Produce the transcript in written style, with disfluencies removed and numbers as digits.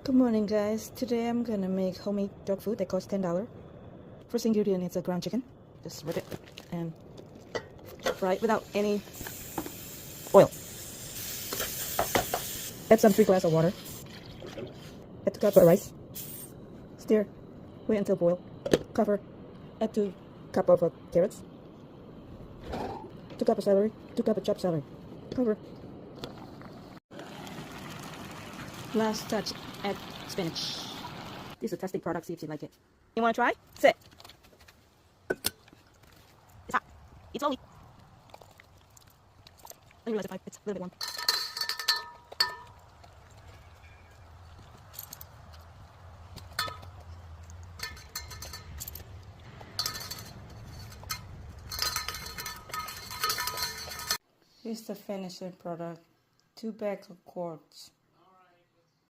Good morning, guys. Today I'm gonna make homemade dog food that costs $10. First ingredient is a ground chicken. Just rip it and fry it without any oil. Add some 3 glasses of water. Add 2 cups of rice. Stir. Wait until boil. Cover. Add 2 cups of carrots. 2 cups of celery. 2 cups of chopped celery. Cover. Last touch, add spinach. This is a testing product, see if you like it. You want to try? Sit. It's hot. Eat slowly. I didn't realize it's a little bit warm. Here's the finishing product. 2 bags of quartz.